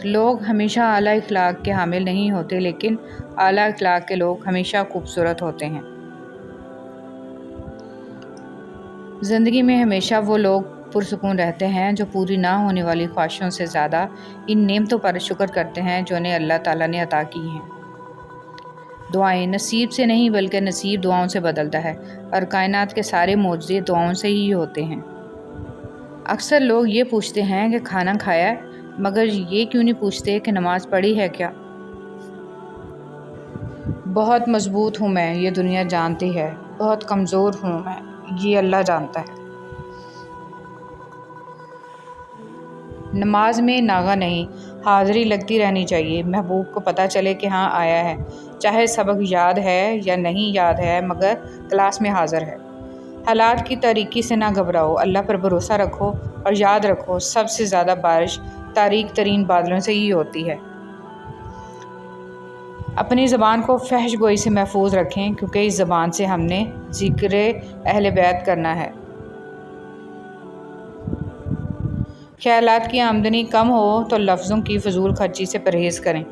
لوگ ہمیشہ اعلیٰ اخلاق کے حامل نہیں ہوتے، لیکن اعلیٰ اخلاق کے لوگ ہمیشہ خوبصورت ہوتے ہیں۔ زندگی میں ہمیشہ وہ لوگ پرسکون رہتے ہیں جو پوری نہ ہونے والی خواہشوں سے زیادہ ان نعمتوں پر شکر کرتے ہیں جو انہیں اللہ تعالیٰ نے عطا کی ہیں۔ دعائیں نصیب سے نہیں بلکہ نصیب دعاؤں سے بدلتا ہے، اور کائنات کے سارے معجزے دعاؤں سے ہی ہوتے ہیں۔ اکثر لوگ یہ پوچھتے ہیں کہ کھانا کھایا ہے، مگر یہ کیوں نہیں پوچھتے کہ نماز پڑھی ہے کیا؟ بہت مضبوط ہوں میں، یہ دنیا جانتی ہے، بہت کمزور ہوں میں، یہ اللہ جانتا ہے۔ نماز میں ناغہ نہیں، حاضری لگتی رہنی چاہیے، محبوب کو پتہ چلے کہ ہاں آیا ہے، چاہے سبق یاد ہے یا نہیں یاد ہے مگر کلاس میں حاضر ہے۔ حالات کی تاریکی سے نہ گھبراؤ، اللہ پر بھروسہ رکھو، اور یاد رکھو سب سے زیادہ بارش تاریک ترین بادلوں سے ہی ہوتی ہے۔ اپنی زبان کو فحش گوئی سے محفوظ رکھیں، کیونکہ اس زبان سے ہم نے ذکر اہل بیت کرنا ہے۔ خیالات کی آمدنی کم ہو تو لفظوں کی فضول خرچی سے پرہیز کریں۔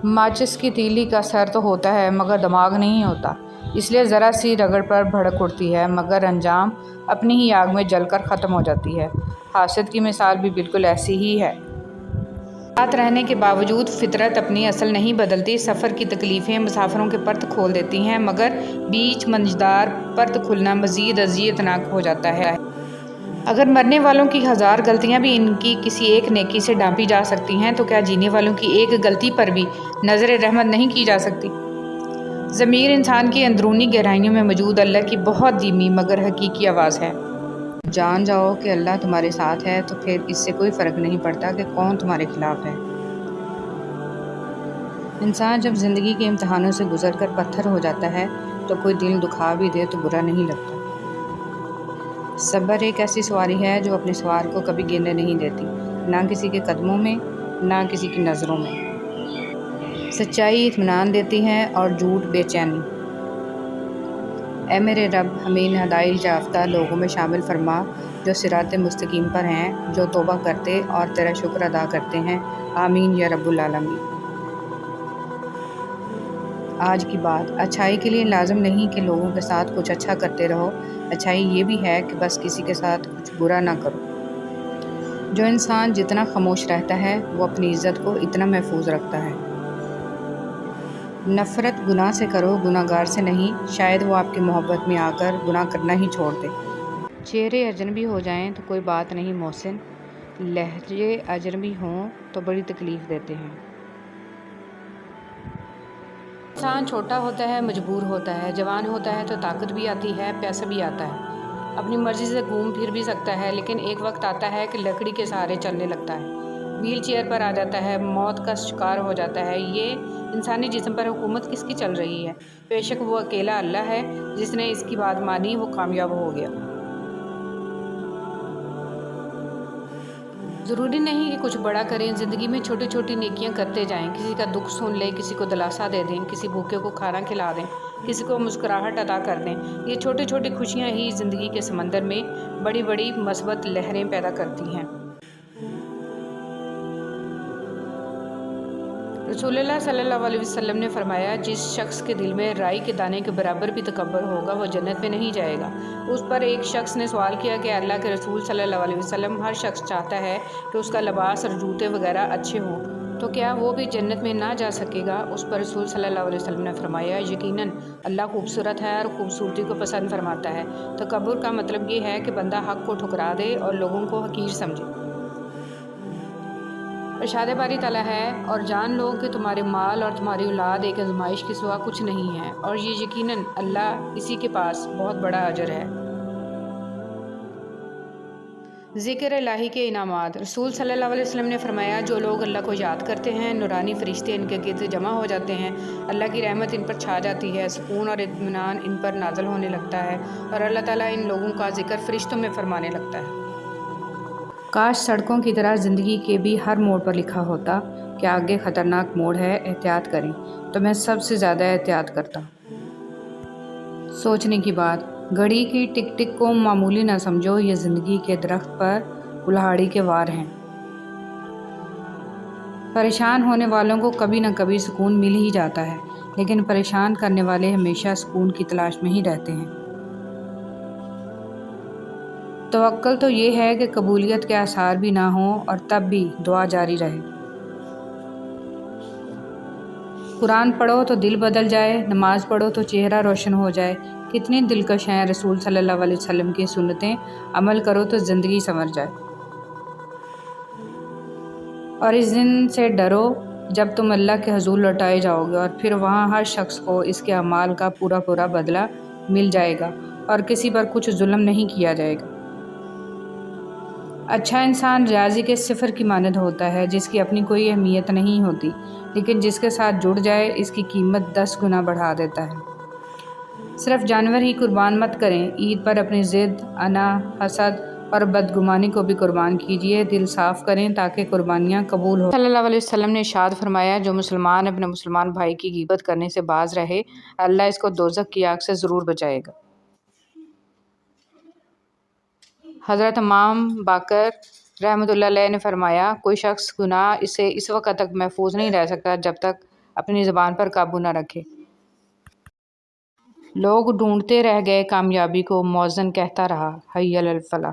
ماچس کی تیلی کا سر تو ہوتا ہے مگر دماغ نہیں ہوتا، اس لیے ذرا سی رگڑ پر بھڑک اٹھتی ہے مگر انجام اپنی ہی آگ میں جل کر ختم ہو جاتی ہے۔ حاسد کی مثال بھی بالکل ایسی ہی ہے۔ ساتھ رہنے کے باوجود فطرت اپنی اصل نہیں بدلتی۔ سفر کی تکلیفیں مسافروں کے پرت کھول دیتی ہیں، مگر بیچ منجدار پرت کھلنا مزید اذیت ناک ہو جاتا ہے۔ اگر مرنے والوں کی 1000 غلطیاں بھی ان کی کسی ایک نیکی سے ڈانپی جا سکتی ہیں تو کیا جینے والوں کی ایک غلطی پر بھی نظر رحمت نہیں کی جا سکتی؟ ضمیر انسان کی اندرونی گہرائیوں میں موجود اللہ کی بہت دھیمی مگر حقیقی آواز ہے۔ جان جاؤ کہ اللہ تمہارے ساتھ ہے تو پھر اس سے کوئی فرق نہیں پڑتا کہ کون تمہارے خلاف ہے۔ انسان جب زندگی کے امتحانوں سے گزر کر پتھر ہو جاتا ہے تو کوئی دل دکھا بھی دے تو برا نہیں لگتا۔ صبر ایک ایسی سواری ہے جو اپنے سوار کو کبھی گرنے نہیں دیتی، نہ کسی کے قدموں میں، نہ کسی کی نظروں میں۔ سچائی اطمینان دیتی ہے اور جھوٹ بے چینی۔ اے میرے رب، ہمیں ان ہدایت یافتہ لوگوں میں شامل فرما جو صراط مستقیم پر ہیں، جو توبہ کرتے اور تیرا شکر ادا کرتے ہیں۔ آمین یا رب العالمین۔ آج کی بات، اچھائی کے لیے لازم نہیں کہ لوگوں کے ساتھ کچھ اچھا کرتے رہو، اچھائی یہ بھی ہے کہ بس کسی کے ساتھ کچھ برا نہ کرو۔ جو انسان جتنا خاموش رہتا ہے وہ اپنی عزت کو اتنا محفوظ رکھتا ہے۔ نفرت گناہ سے کرو، گناہ گار سے نہیں، شاید وہ آپ کی محبت میں آ کر گناہ کرنا ہی چھوڑ دے۔ چہرے اجنبی ہو جائیں تو کوئی بات نہیں محسن، لہجے اجنبی ہوں تو بڑی تکلیف دیتے ہیں۔ انسان چھوٹا ہوتا ہے، مجبور ہوتا ہے، جوان ہوتا ہے تو طاقت بھی آتی ہے، پیسہ بھی آتا ہے، اپنی مرضی سے گھوم پھر بھی سکتا ہے، لیکن ایک وقت آتا ہے کہ لکڑی کے سہارے چلنے لگتا ہے، ویل چیئر پر آ جاتا ہے، موت کا شکار ہو جاتا ہے۔ یہ انسانی جسم پر حکومت کس کی چل رہی ہے؟ بے شک وہ اکیلا اللہ ہے، جس نے اس کی بات مانی وہ کامیاب ہو گیا۔ ضروری نہیں کہ کچھ بڑا کریں، زندگی میں چھوٹی چھوٹی نیکیاں کرتے جائیں، کسی کا دکھ سن لیں، کسی کو دلاسا دے دیں، کسی بھوکے کو کھانا کھلا دیں، کسی کو مسکراہٹ عطا کر دیں۔ یہ چھوٹی چھوٹی خوشیاں ہی زندگی کے سمندر میں بڑی بڑی مثبت لہریں پیدا کرتی ہیں۔ رسول اللہ صلی اللہ علیہ وسلم نے فرمایا، جس شخص کے دل میں رائی کے دانے کے برابر بھی تکبر ہوگا وہ جنت میں نہیں جائے گا۔ اس پر ایک شخص نے سوال کیا کہ اللہ کے رسول صلی اللہ علیہ وسلم، ہر شخص چاہتا ہے کہ اس کا لباس اور جوتے وغیرہ اچھے ہوں، تو کیا وہ بھی جنت میں نہ جا سکے گا؟ اس پر رسول صلی اللہ علیہ وسلم نے فرمایا، یقیناً اللہ خوبصورت ہے اور خوبصورتی کو پسند فرماتا ہے۔ تکبر کا مطلب یہ ہے کہ بندہ حق کو ٹھکرا دے اور لوگوں کو حقیر سمجھے۔ ارشاد باری تعالیٰ ہے، اور جان لو کہ تمہارے مال اور تمہاری اولاد ایک آزمائش کے سوا کچھ نہیں ہے، اور یہ یقیناً اللہ اسی کے پاس بہت بڑا اجر ہے۔ ذکر الہی کے انعامات۔ رسول صلی اللہ علیہ وسلم نے فرمایا، جو لوگ اللہ کو یاد کرتے ہیں نورانی فرشتے ان کے گرد جمع ہو جاتے ہیں، اللہ کی رحمت ان پر چھا جاتی ہے، سکون اور اطمینان ان پر نازل ہونے لگتا ہے، اور اللہ تعالیٰ ان لوگوں کا ذکر فرشتوں میں فرمانے لگتا ہے۔ کاش سڑکوں کی طرح زندگی کے بھی ہر موڑ پر لکھا ہوتا کہ آگے خطرناک موڑ ہے، احتیاط کریں، تو میں سب سے زیادہ احتیاط کرتا۔ سوچنے کی بات، گھڑی کی ٹک ٹک کو معمولی نہ سمجھو، یہ زندگی کے درخت پر کلہاڑی کے وار ہیں۔ پریشان ہونے والوں کو کبھی نہ کبھی سکون مل ہی جاتا ہے، لیکن پریشان کرنے والے ہمیشہ سکون کی تلاش میں ہی رہتے ہیں۔ توکل تو یہ ہے کہ قبولیت کے آثار بھی نہ ہوں اور تب بھی دعا جاری رہے۔ قرآن پڑھو تو دل بدل جائے، نماز پڑھو تو چہرہ روشن ہو جائے۔ کتنی دلکش ہیں رسول صلی اللہ علیہ وسلم کی سنتیں، عمل کرو تو زندگی سنور جائے۔ اور اس دن سے ڈرو جب تم اللہ کے حضور لوٹائے جاؤ گے، اور پھر وہاں ہر شخص کو اس کے اعمال کا پورا پورا بدلہ مل جائے گا اور کسی پر کچھ ظلم نہیں کیا جائے گا۔ اچھا انسان ریاضی کے صفر کی مانند ہوتا ہے، جس کی اپنی کوئی اہمیت نہیں ہوتی، لیکن جس کے ساتھ جڑ جائے اس کی قیمت 10 گنا بڑھا دیتا ہے۔ صرف جانور ہی قربان مت کریں، عید پر اپنی ضد، انا، حسد اور بدگمانی کو بھی قربان کیجیے۔ دل صاف کریں تاکہ قربانیاں قبول ہوں۔ صلی اللہ علیہ وسلم نے ارشاد فرمایا، جو مسلمان اپنے مسلمان بھائی کی غیبت کرنے سے باز رہے، اللہ اس کو دوزخ کی آگ سے ضرور بچائے گا۔ حضرت امام باقر رحمۃ اللہ علیہ نے فرمایا، کوئی شخص گناہ سے اس وقت تک محفوظ نہیں رہ سکتا جب تک اپنی زبان پر قابو نہ رکھے۔ لوگ ڈھونڈتے رہ گئے کامیابی کو، مؤذن کہتا رہا، حی علی الفلاح۔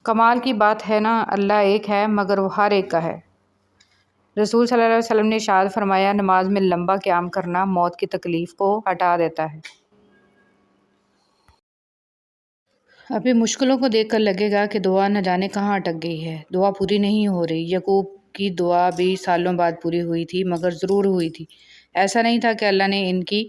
کمال کی بات ہے نا، اللہ ایک ہے مگر وہ ہر ایک کا ہے۔ رسول صلی اللہ علیہ وسلم نے ارشاد فرمایا، نماز میں لمبا قیام کرنا موت کی تکلیف کو ہٹا دیتا ہے۔ ابھی مشکلوں کو دیکھ کر لگے گا کہ دعا نہ جانے کہاں اٹک گئی ہے، دعا پوری نہیں ہو رہی۔ یعقوب کی دعا بھی سالوں بعد پوری ہوئی تھی، مگر ضرور ہوئی تھی۔ ایسا نہیں تھا کہ اللہ نے ان کی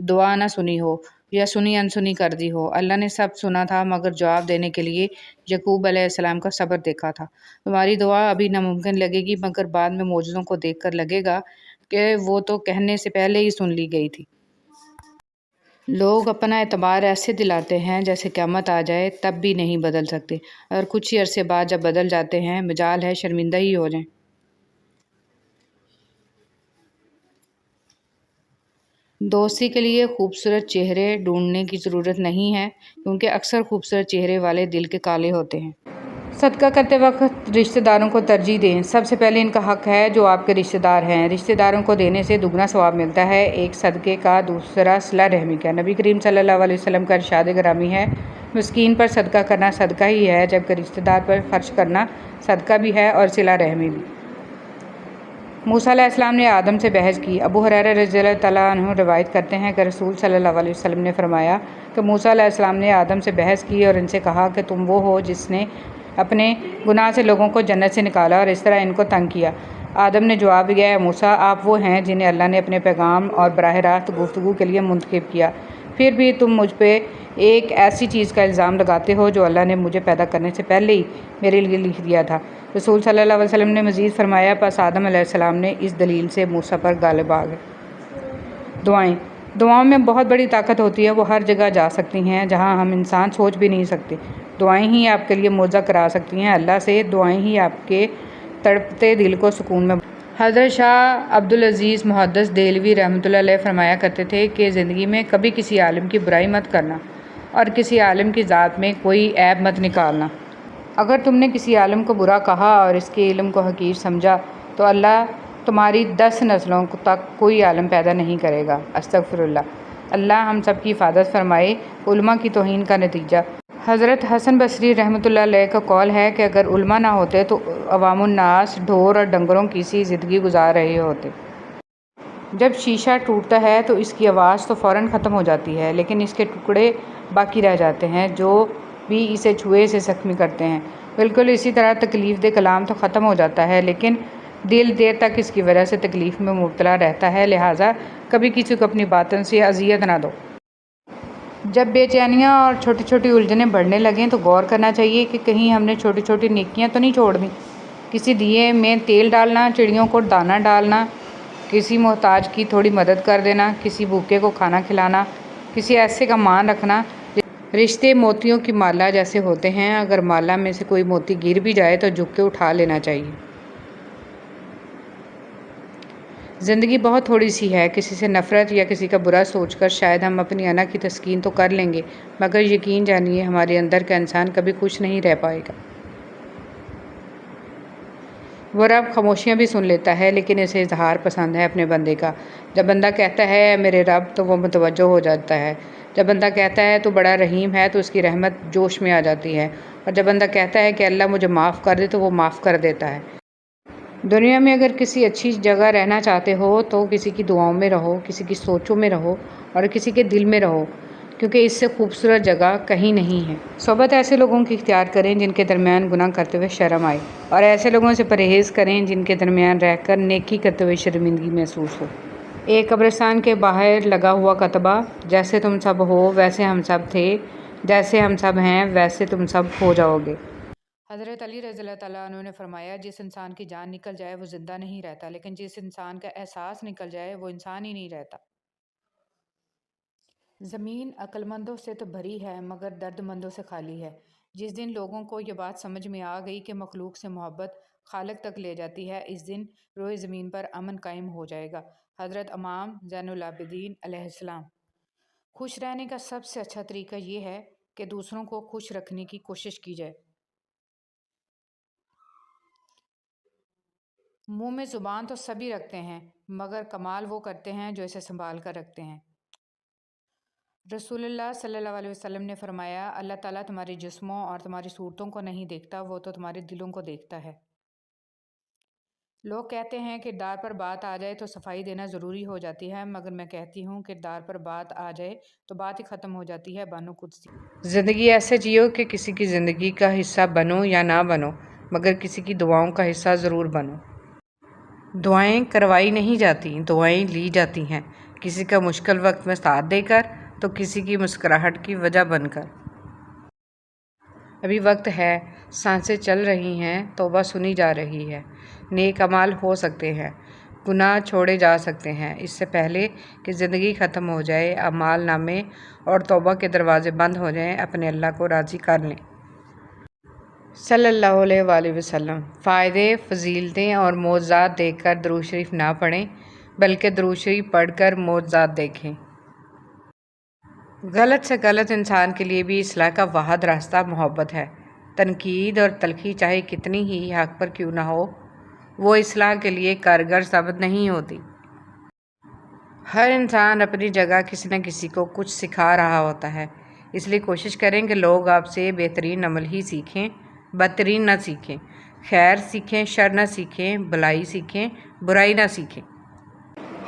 دعا نہ سنی ہو یا سنی انسنی کر دی ہو۔ اللہ نے سب سنا تھا، مگر جواب دینے کے لیے یعقوب علیہ السلام کا صبر دیکھا تھا۔ تمہاری دعا ابھی ناممکن لگے گی، مگر بعد میں معجزوں کو دیکھ کر لگے گا کہ وہ تو کہنے سے پہلے ہی سن لی گئی تھی۔ لوگ اپنا اعتبار ایسے دلاتے ہیں جیسے قیامت آ جائے تب بھی نہیں بدل سکتے، اور کچھ ہی عرصے بعد جب بدل جاتے ہیں مجال ہے شرمندہ ہی ہو جائیں۔ دوستی کے لیے خوبصورت چہرے ڈھونڈنے کی ضرورت نہیں ہے، کیونکہ اکثر خوبصورت چہرے والے دل کے کالے ہوتے ہیں۔ صدقہ کرتے وقت رشتہ داروں کو ترجیح دیں۔ سب سے پہلے ان کا حق ہے جو آپ کے رشتہ دار ہیں۔ رشتہ داروں کو دینے سے دگنا ثواب ملتا ہے، ایک صدقے کا، دوسرا صلہ رحمی کا۔ نبی کریم صلی اللہ علیہ وسلم کا ارشاد گرامی ہے، مسکین پر صدقہ کرنا صدقہ ہی ہے، جبکہ رشتہ دار پر خرچ کرنا صدقہ بھی ہے اور صلہ رحمی بھی۔ موسیٰ علیہ السلام نے آدم سے بحث کی۔ ابو ہریرہ رضی اللہ تعالیٰ عنہ روایت کرتے ہیں کہ رسول صلی اللہ علیہ وسلم نے فرمایا کہ موسیٰ علیہ السلام نے آدم سے بحث کی اور ان سے کہا کہ تم وہ ہو جس نے اپنے گناہ سے لوگوں کو جنت سے نکالا اور اس طرح ان کو تنگ کیا۔ آدم نے جواب دیا، اے موسیٰ، آپ وہ ہیں جنہیں اللہ نے اپنے پیغام اور براہ راست گفتگو کے لیے منتخب کیا، پھر بھی تم مجھ پہ ایک ایسی چیز کا الزام لگاتے ہو جو اللہ نے مجھے پیدا کرنے سے پہلے ہی میرے لیے لکھ دیا تھا۔ رسول صلی اللہ علیہ وسلم نے مزید فرمایا، پس آدم علیہ السلام نے اس دلیل سے موسیٰ پر غالب آ گئے۔ دعائیں۔ دعاؤں میں بہت بڑی طاقت ہوتی ہے، وہ ہر جگہ جا سکتی ہیں جہاں ہم انسان سوچ بھی نہیں سکتے۔ دعائیں ہی آپ کے لیے معجزہ کرا سکتی ہیں اللہ سے، دعائیں ہی آپ کے تڑپتے دل کو سکون میں۔ حضرت شاہ عبدالعزیز محدث دہلوی رحمۃ اللہ علیہ فرمایا کرتے تھے کہ زندگی میں کبھی کسی عالم کی برائی مت کرنا اور کسی عالم کی ذات میں کوئی عیب مت نکالنا۔ اگر تم نے کسی عالم کو برا کہا اور اس کے علم کو حقیر سمجھا تو اللہ تمہاری 10 نسلوں تک کوئی عالم پیدا نہیں کرے گا۔ استغفر اللہ۔ اللہ ہم سب کی حفاظت فرمائے۔ علماء کی توہین کا نتیجہ۔ حضرت حسن بصری رحمۃ اللہ علیہ کا قول ہے کہ اگر علماء نہ ہوتے تو عوام الناس ڈھور اور ڈنگروں کی سی زندگی گزار رہے ہوتے۔ جب شیشہ ٹوٹتا ہے تو اس کی آواز تو فوراً ختم ہو جاتی ہے، لیکن اس کے ٹکڑے باقی رہ جاتے ہیں جو بھی اسے چھوئے سے زخمی کرتے ہیں۔ بالکل اسی طرح تکلیف دہ کلام تو ختم ہو جاتا ہے، لیکن دل دیر تک اس کی وجہ سے تکلیف میں مبتلا رہتا ہے، لہٰذا کبھی کسی کو اپنی باتوں سے اذیت نہ دو۔ جب بے چینیاں اور چھوٹی چھوٹی الجھنیں بڑھنے لگیں تو غور کرنا چاہیے کہ کہیں ہم نے چھوٹی چھوٹی نیکیاں تو نہیں چھوڑ دیں۔ کسی دیے میں تیل ڈالنا، چڑیوں کو دانہ ڈالنا، کسی محتاج کی تھوڑی مدد کر دینا، کسی بھوکے کو کھانا کھلانا، کسی ایسے کا مان رکھنا۔ رشتے موتیوں کی مالا جیسے ہوتے ہیں، اگر مالا میں سے کوئی موتی گر بھی جائے تو جھک کے اٹھا لینا چاہیے۔ زندگی بہت تھوڑی سی ہے، کسی سے نفرت یا کسی کا برا سوچ کر شاید ہم اپنی انا کی تسکین تو کر لیں گے، مگر یقین جانیے ہمارے اندر کا انسان کبھی خوش نہیں رہ پائے گا۔ وہ رب خاموشیاں بھی سن لیتا ہے، لیکن اسے اظہار پسند ہے اپنے بندے کا۔ جب بندہ کہتا ہے اے میرے رب تو وہ متوجہ ہو جاتا ہے۔ جب بندہ کہتا ہے تو بڑا رحیم ہے تو اس کی رحمت جوش میں آ جاتی ہے، اور جب بندہ کہتا ہے کہ اللہ مجھے معاف کر دے تو وہ معاف کر دیتا ہے۔ دنیا میں اگر کسی اچھی جگہ رہنا چاہتے ہو تو کسی کی دعاؤں میں رہو، کسی کی سوچوں میں رہو اور کسی کے دل میں رہو، کیونکہ اس سے خوبصورت جگہ کہیں نہیں ہے۔ صحبت ایسے لوگوں کی اختیار کریں جن کے درمیان گناہ کرتے ہوئے شرم آئے، اور ایسے لوگوں سے پرہیز کریں جن کے درمیان رہ کر نیکی کرتے ہوئے شرمندگی محسوس ہو۔ ایک قبرستان کے باہر لگا ہوا کتبہ: جیسے تم سب ہو ویسے ہم سب تھے، جیسے ہم سب ہیں ویسے تم سب ہو جاؤ گے۔ حضرت علی رضی اللہ تعالیٰ عنہ نے فرمایا، جس انسان کی جان نکل جائے وہ زندہ نہیں رہتا، لیکن جس انسان کا احساس نکل جائے وہ انسان ہی نہیں رہتا۔ زمین عقل مندوں سے تو بھری ہے مگر درد مندوں سے خالی ہے۔ جس دن لوگوں کو یہ بات سمجھ میں آ گئی کہ مخلوق سے محبت خالق تک لے جاتی ہے، اس دن روئے زمین پر امن قائم ہو جائے گا۔ حضرت امام زین العابدین علیہ السلام۔ خوش رہنے کا سب سے اچھا طریقہ یہ ہے کہ دوسروں کو خوش رکھنے کی کوشش کی جائے۔ منہ میں زبان تو سبھی رکھتے ہیں مگر کمال وہ کرتے ہیں جو اسے سنبھال کر رکھتے ہیں۔ رسول اللہ صلی اللہ علیہ وسلم نے فرمایا، اللہ تعالیٰ تمہارے جسموں اور تمہاری صورتوں کو نہیں دیکھتا، وہ تو تمہارے دلوں کو دیکھتا ہے۔ لوگ کہتے ہیں کردار پر بات آ جائے تو صفائی دینا ضروری ہو جاتی ہے، مگر میں کہتی ہوں کردار پر بات آ جائے تو بات ہی ختم ہو جاتی ہے۔ بانو قدسی۔ زندگی ایسے جیو کہ کسی کی زندگی کا حصہ بنو یا نہ بنو، مگر کسی کی دعاؤں کا حصہ ضرور بنو۔ دعائیں کروائی نہیں جاتی، دعائیں لی جاتی ہیں، کسی کا مشکل وقت میں ساتھ دے کر تو کسی کی مسکراہٹ کی وجہ بن کر۔ ابھی وقت ہے، سانسیں چل رہی ہیں، توبہ سنی جا رہی ہے، نیک اعمال ہو سکتے ہیں، گناہ چھوڑے جا سکتے ہیں۔ اس سے پہلے کہ زندگی ختم ہو جائے، اعمال نامے اور توبہ کے دروازے بند ہو جائیں، اپنے اللہ کو راضی کر لیں۔ صلی اللہ علیہ وآلہ وسلم۔ فائدے، فضیلتیں اور معجزات دیکھ کر درود شریف نہ پڑھیں بلکہ درود شریف پڑھ کر معجزات دیکھیں۔ غلط سے غلط انسان کے لیے بھی اصلاح کا واحد راستہ محبت ہے۔ تنقید اور تلخی چاہے کتنی ہی حق پر کیوں نہ ہو، وہ اصلاح کے لیے کارگر ثابت نہیں ہوتی۔ ہر انسان اپنی جگہ کسی نہ کسی کو کچھ سکھا رہا ہوتا ہے، اس لیے کوشش کریں کہ لوگ آپ سے بہترین عمل ہی سیکھیں، بدترین نہ سیکھیں۔ خیر سیکھیں، شر نہ سیکھیں، بھلائی سیکھیں، برائی نہ سیکھیں۔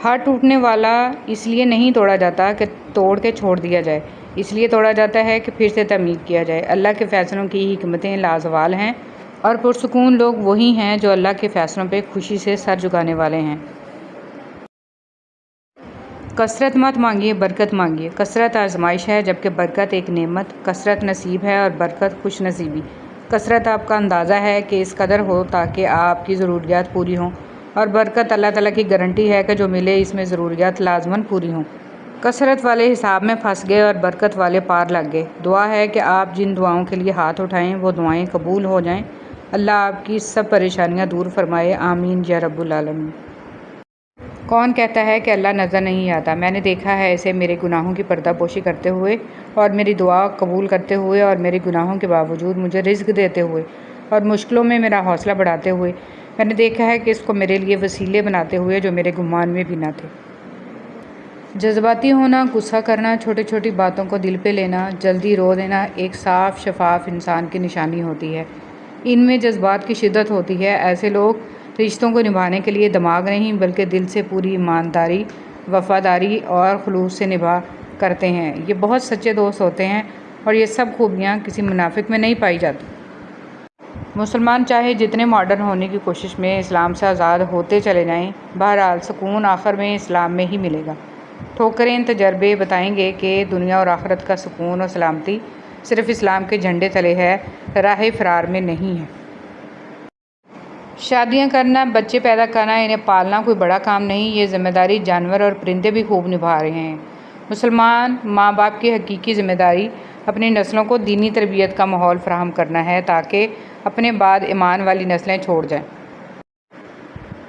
ہاتھ ٹوٹنے والا اس لیے نہیں توڑا جاتا کہ توڑ کے چھوڑ دیا جائے، اس لیے توڑا جاتا ہے کہ پھر سے تعمیر کیا جائے۔ اللہ کے فیصلوں کی حکمتیں لازوال ہیں، اور پرسکون لوگ وہی ہیں جو اللہ کے فیصلوں پہ خوشی سے سر جھکانے والے ہیں۔ کثرت مت مانگیے، برکت مانگیے۔ کثرت آزمائش ہے جبکہ برکت ایک نعمت۔ کثرت نصیب ہے اور برکت خوش نصیبی۔ کثرت آپ کا اندازہ ہے کہ اس قدر ہو تاکہ آپ کی ضروریات پوری ہوں، اور برکت اللہ تعالیٰ کی گارنٹی ہے کہ جو ملے اس میں ضروریات لازماً پوری ہوں۔ کثرت والے حساب میں پھنس گئے اور برکت والے پار لگ گئے۔ دعا ہے کہ آپ جن دعاؤں کے لیے ہاتھ اٹھائیں وہ دعائیں قبول ہو جائیں۔ اللہ آپ کی سب پریشانیاں دور فرمائے، آمین یا رب العالمین۔ کون کہتا ہے کہ اللہ نظر نہیں آتا؟ میں نے دیکھا ہے اسے میرے گناہوں کی پردہ پوشی کرتے ہوئے اور میری دعا قبول کرتے ہوئے اور میرے گناہوں کے باوجود مجھے رزق دیتے ہوئے اور مشکلوں میں میرا حوصلہ بڑھاتے ہوئے۔ میں نے دیکھا ہے کہ اس کو میرے لیے وسیلے بناتے ہوئے جو میرے گمان میں بھی نہ تھے۔ جذباتی ہونا، غصہ کرنا، چھوٹی چھوٹی باتوں کو دل پہ لینا، جلدی رو دینا ایک صاف شفاف انسان کی نشانی ہوتی ہے۔ ان میں جذبات کی شدت ہوتی ہے۔ ایسے لوگ رشتوں کو نبھانے کے لیے دماغ نہیں بلکہ دل سے پوری ایمانداری، وفاداری اور خلوص سے نبھا کرتے ہیں۔ یہ بہت سچے دوست ہوتے ہیں، اور یہ سب خوبیاں کسی منافق میں نہیں پائی جاتی۔ مسلمان چاہے جتنے ماڈرن ہونے کی کوشش میں اسلام سے آزاد ہوتے چلے جائیں، بہرحال سکون آخر میں اسلام میں ہی ملے گا۔ ٹھوکریں تجربے بتائیں گے کہ دنیا اور آخرت کا سکون اور سلامتی صرف اسلام کے جھنڈے تلے ہے، راہ فرار میں نہیں ہے۔ شادیاں کرنا، بچے پیدا کرنا، انہیں پالنا کوئی بڑا کام نہیں، یہ ذمہ داری جانور اور پرندے بھی خوب نبھا رہے ہیں۔ مسلمان ماں باپ کی حقیقی ذمہ داری اپنی نسلوں کو دینی تربیت کا ماحول فراہم کرنا ہے تاکہ اپنے بعد ایمان والی نسلیں چھوڑ جائیں۔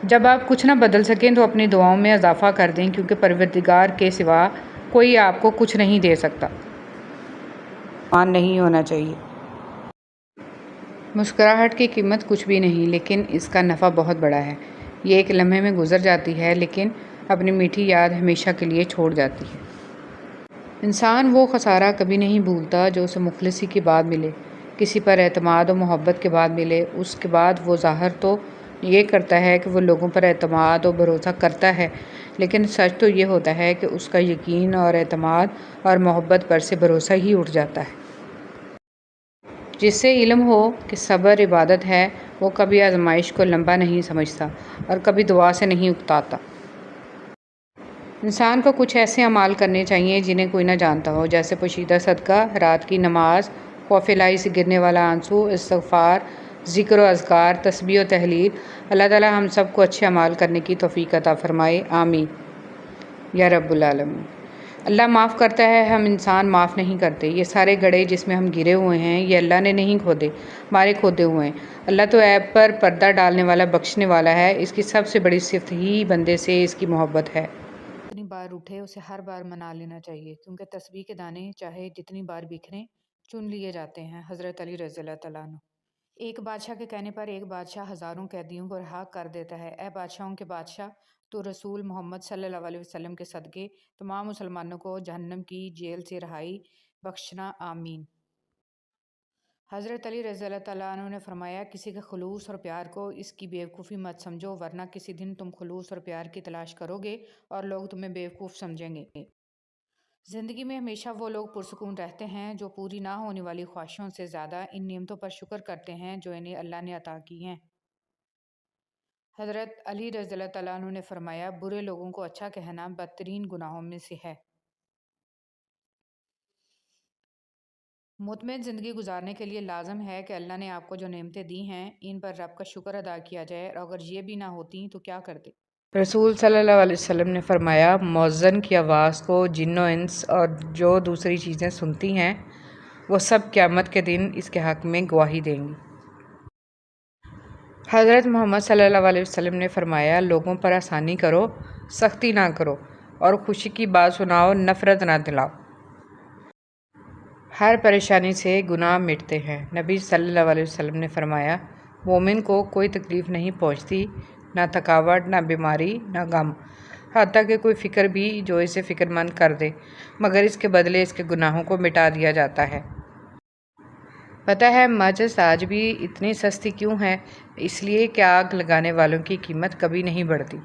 جب آپ کچھ نہ بدل سکیں تو اپنی دعاؤں میں اضافہ کر دیں، کیونکہ پروردگار کے سوا کوئی آپ کو کچھ نہیں دے سکتا۔ مان نہیں ہونا چاہیے۔ مسکراہٹ کی قیمت کچھ بھی نہیں، لیکن اس کا نفع بہت بڑا ہے۔ یہ ایک لمحے میں گزر جاتی ہے، لیکن اپنی میٹھی یاد ہمیشہ کے لیے چھوڑ جاتی ہے۔ انسان وہ خسارہ کبھی نہیں بھولتا جو اسے مخلصی کے بعد ملے، کسی پر اعتماد و محبت کے بعد ملے۔ اس کے بعد وہ ظاہر تو یہ کرتا ہے کہ وہ لوگوں پر اعتماد و بھروسہ کرتا ہے، لیکن سچ تو یہ ہوتا ہے کہ اس کا یقین اور اعتماد اور محبت پر سے بھروسہ ہی اٹھ جاتا ہے۔ جس سے علم ہو کہ صبر عبادت ہے، وہ کبھی آزمائش کو لمبا نہیں سمجھتا اور کبھی دعا سے نہیں اکتاتا۔ انسان کو کچھ ایسے اعمال کرنے چاہیے جنہیں کوئی نہ جانتا ہو، جیسے پوشیدہ صدقہ، رات کی نماز، خوف الہی سے گرنے والا آنسو، استغفار، ذکر و اذکار، تسبیح و تحلیل۔ اللہ تعالی ہم سب کو اچھے اعمال کرنے کی توفیق عطا فرمائے، آمین یا رب العالمین۔ اللہ معاف کرتا ہے، ہم انسان معاف نہیں کرتے۔ یہ سارے گڑھے جس میں ہم گرے ہوئے ہیں، یہ اللہ نے نہیں کھودے، ہمارے کھودے ہوئے ہیں۔ اللہ تو عیب پر پردہ ڈالنے والا، بخشنے والا ہے۔ اس کی سب سے بڑی صفت ہی بندے سے اس کی محبت ہے۔ جتنی بار اٹھے اسے ہر بار منا لینا چاہیے، کیونکہ تسبیح کے دانے چاہے جتنی بار بکھریں چن لیے جاتے ہیں۔ حضرت علی رضی اللہ تعالیٰ عنہ۔ ایک بادشاہ کے کہنے پر ایک بادشاہ ہزاروں قیدیوں کو رہا کر دیتا ہے۔ اے بادشاہوں کے بادشاہ، تو رسول محمد صلی اللہ علیہ وسلم کے صدقے تمام مسلمانوں کو جہنم کی جیل سے رہائی بخشنا، آمین۔ حضرت علی رضی اللہ تعالیٰ عنہ نے فرمایا، کسی کے خلوص اور پیار کو اس کی بیوقوفی مت سمجھو، ورنہ کسی دن تم خلوص اور پیار کی تلاش کرو گے اور لوگ تمہیں بیوقوف سمجھیں گے۔ زندگی میں ہمیشہ وہ لوگ پرسکون رہتے ہیں جو پوری نہ ہونے والی خواہشوں سے زیادہ ان نعمتوں پر شکر کرتے ہیں جو انہیں اللہ نے عطا کی ہیں۔ حضرت علی رضی اللہ تعالیٰ عنہ نے فرمایا، برے لوگوں کو اچھا کہنا بدترین گناہوں میں سے ہے۔ مطمئن زندگی گزارنے کے لیے لازم ہے کہ اللہ نے آپ کو جو نعمتیں دی ہیں ان پر رب کا شکر ادا کیا جائے، اور اگر یہ بھی نہ ہوتی تو کیا کرتے۔ رسول صلی اللہ علیہ وسلم نے فرمایا، مؤذن کی آواز کو جن و انس اور جو دوسری چیزیں سنتی ہیں وہ سب قیامت کے دن اس کے حق میں گواہی دیں گی۔ حضرت محمد صلی اللہ علیہ وسلم نے فرمایا، لوگوں پر آسانی کرو، سختی نہ کرو، اور خوشی کی بات سناؤ، نفرت نہ دلاؤ۔ ہر پریشانی سے گناہ مٹتے ہیں۔ نبی صلی اللہ علیہ وسلم نے فرمایا، مومن کو کوئی تکلیف نہیں پہنچتی، نہ تھکاوٹ، نہ بیماری، نہ غم، حتیٰ کہ کوئی فکر بھی جو اسے فکر مند کر دے، مگر اس کے بدلے اس کے گناہوں کو مٹا دیا جاتا ہے۔ پتہ ہے ماچس آج بھی اتنی سستی کیوں ہے؟ اس لیے کہ آگ لگانے والوں کی قیمت کبھی نہیں بڑھتی۔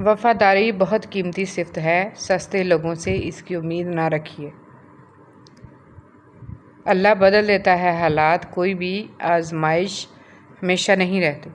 وفاداری بہت قیمتی صفت ہے، سستے لوگوں سے اس کی امید نہ رکھیے۔ اللہ بدل دیتا ہے حالات، کوئی بھی آزمائش ہمیشہ نہیں رہتی۔